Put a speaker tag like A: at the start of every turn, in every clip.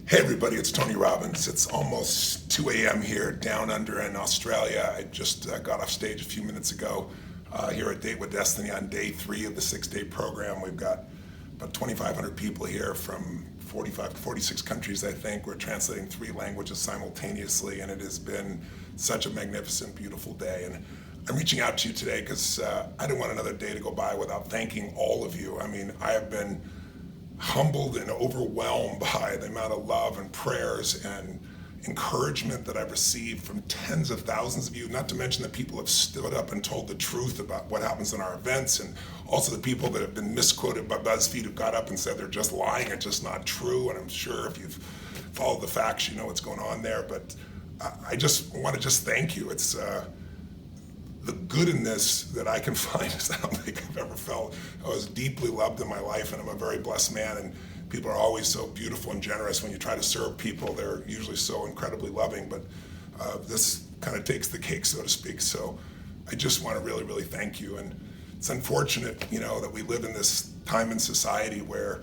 A: Hey everybody, it's Tony Robbins. It's almost 2 a.m. here down under in Australia. I just got off stage a few minutes ago here at Date with Destiny on day 3 of the 6-day program. We've got about 2,500 people here from 45 to 46 countries, I think. We're translating 3 languages simultaneously, and it has been such a magnificent, beautiful day. And I'm reaching out to you today because I didn't want another day to go by without thanking all of you. I mean, I have been humbled and overwhelmed by the amount of love and prayers and encouragement that I've received from tens of thousands of you, not to mention the people have stood up and told the truth about what happens in our events, and also the people that have been misquoted by BuzzFeed who got up and said they're just lying, it's just not true. And I'm sure if you've followed the facts, you know what's going on there. But I just want to just thank you. It's the good in this that I can find is I don't think I've ever felt. I was deeply loved in my life, and I'm a very blessed man, and people are always so beautiful and generous. When you try to serve people, they're usually so incredibly loving, but this kind of takes the cake, so to speak. So I just want to really, really thank you. And it's unfortunate, you know, that we live in this time in society where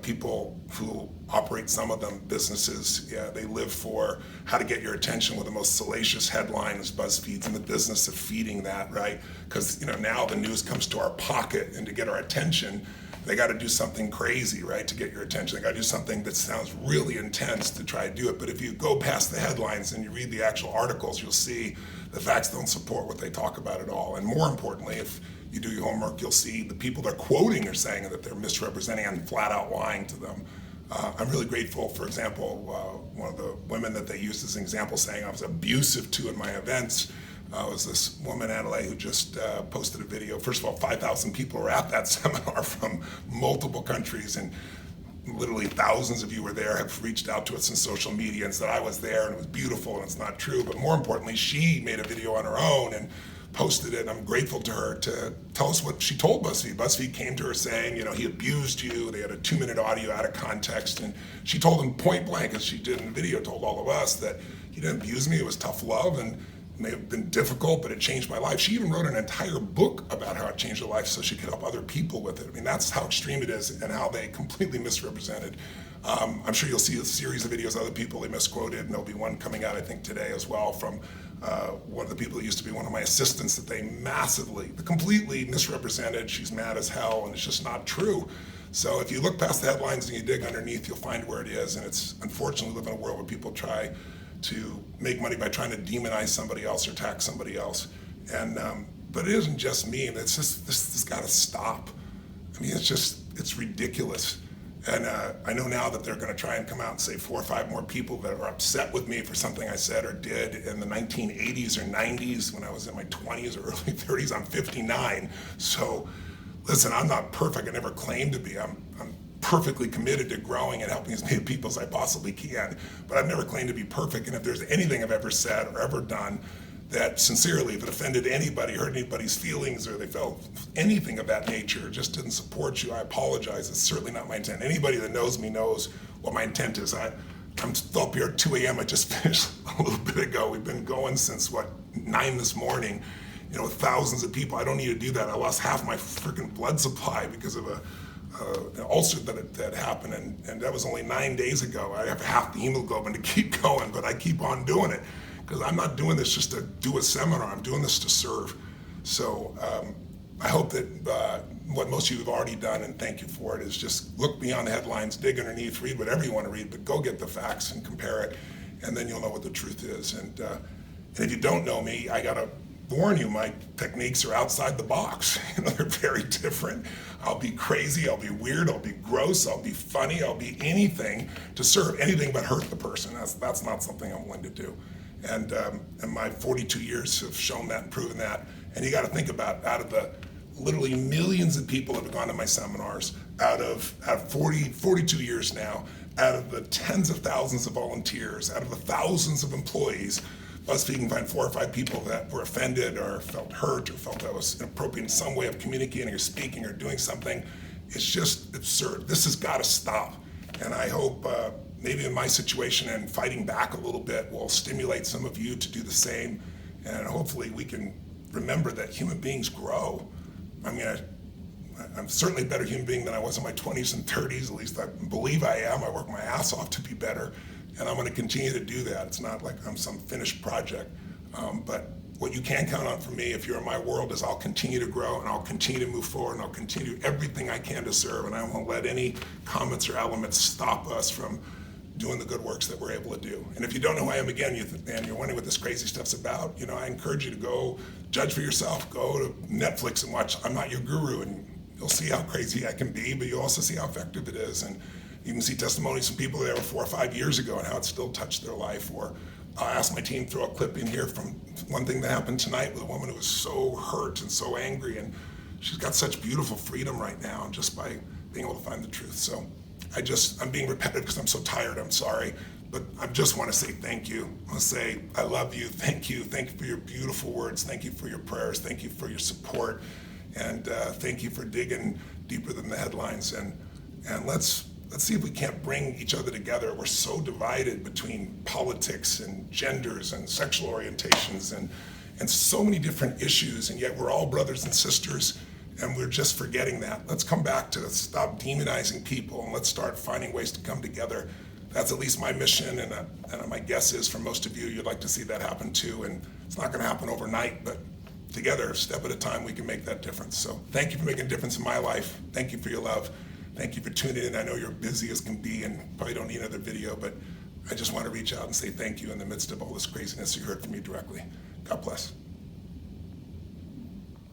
A: people who operate, some of them businesses, they live for how to get your attention with the most salacious headlines. BuzzFeed's in the business of feeding that, right? Because now the news comes to our pocket, and to get our attention, they got to do something crazy, right, to get your attention. They got to do something that sounds really intense to try to do it. But if you go past the headlines and you read the actual articles, you'll see the facts don't support what they talk about at all. And more importantly, if you do your homework, you'll see the people they're quoting are saying that they're misrepresenting and flat out lying to them. I'm really grateful, for example, one of the women that they used as an example saying I was abusive to in my events was this woman, Adelaide, who just posted a video. First of all, 5,000 people were at that seminar from multiple countries, and literally thousands of you were there, have reached out to us in social media and said I was there and it was beautiful, and it's not true. But more importantly, she made a video on her own and posted it, and I'm grateful to her to tell us what she told BuzzFeed. BuzzFeed came to her saying, he abused you. They had a 2-minute audio out of context, and she told him point blank, as she did in the video, told all of us that he didn't abuse me. It was tough love, and it may have been difficult, but it changed my life. She even wrote an entire book about how it changed her life so she could help other people with it. I mean, that's how extreme it is and how they completely misrepresented. I'm sure you'll see a series of videos of other people they misquoted, and there'll be one coming out, I think, today as well from one of the people that used to be one of my assistants that they completely misrepresented. She's mad as hell, and it's just not true. So if you look past the headlines and you dig underneath, you'll find where it is. And it's unfortunately live in a world where people try to make money by trying to demonize somebody else or attack somebody else. And but it isn't just me. It's just this has got to stop. I mean, it's ridiculous. And I know now that they're going to try and come out and say 4 or 5 more people that are upset with me for something I said or did in the 1980s or 90s when I was in my 20s or early 30s. I'm 59. So listen, I'm not perfect. I never claimed to be. I'm perfectly committed to growing and helping as many people as I possibly can. But I've never claimed to be perfect. And if there's anything I've ever said or ever done that sincerely, if it offended anybody, hurt anybody's feelings, or they felt anything of that nature, just didn't support you, I apologize. It's certainly not my intent. Anybody that knows me knows what my intent is. I'm still up here at 2 a.m. I just finished a little bit ago. We've been going since, 9 this morning, with thousands of people. I don't need to do that. I lost half my freaking blood supply because of an ulcer that happened, and that was only 9 days ago. I have half the hemoglobin to keep going, but I keep on doing it. Because I'm not doing this just to do a seminar, I'm doing this to serve. So I hope that what most of you have already done, and thank you for it, is just look beyond the headlines, dig underneath, read whatever you want to read, but go get the facts and compare it, and then you'll know what the truth is. And if you don't know me, I gotta warn you, my techniques are outside the box. They're very different. I'll be crazy, I'll be weird, I'll be gross, I'll be funny, I'll be anything to serve anything but hurt the person. That's not something I'm willing to do. And my 42 years have shown that and proven that. And you got to think about, out of the literally millions of people that have gone to my seminars, out of 42 years now, out of the tens of thousands of volunteers, out of the thousands of employees, BuzzFeed can find 4 or 5 people that were offended or felt hurt or felt that was inappropriate in some way of communicating or speaking or doing something. It's just absurd. This has got to stop. And I hope maybe in my situation and fighting back a little bit will stimulate some of you to do the same. And hopefully we can remember that human beings grow. I mean, I'm certainly a better human being than I was in my 20s and 30s. At least I believe I am. I work my ass off to be better, and I'm going to continue to do that. It's not like I'm some finished project. But what you can count on from me, if you're in my world, is I'll continue to grow, and I'll continue to move forward, and I'll continue everything I can to serve, and I won't let any comments or elements stop us from doing the good works that we're able to do. And if you don't know who I am, again, and you're wondering what this crazy stuff's about, I encourage you to go judge for yourself. Go to Netflix and watch I'm Not Your Guru, and you'll see how crazy I can be, but you'll also see how effective it is. And you can see testimonies from people that were 4 or 5 years ago and how it still touched their life. Or I'll ask my team to throw a clip in here from one thing that happened tonight with a woman who was so hurt and so angry, and she's got such beautiful freedom right now just by being able to find the truth. So I'm being repetitive because I'm so tired, I'm sorry, but I just want to say thank you. I want to say I love you, thank you for your beautiful words, thank you for your prayers, thank you for your support, and thank you for digging deeper than the headlines, and let's see if we can't bring each other together. We're so divided between politics and genders and sexual orientations and so many different issues, and yet we're all brothers and sisters. And we're just forgetting that. Let's come back to stop demonizing people, and let's start finding ways to come together. That's at least my mission, and my guess is for most of you, you'd like to see that happen too. And it's not going to happen overnight, but together, a step at a time, we can make that difference. So thank you for making a difference in my life. Thank you for your love. Thank you for tuning in. I know you're busy as can be and probably don't need another video, but I just want to reach out and say thank you in the midst of all this craziness you heard from me directly. God bless.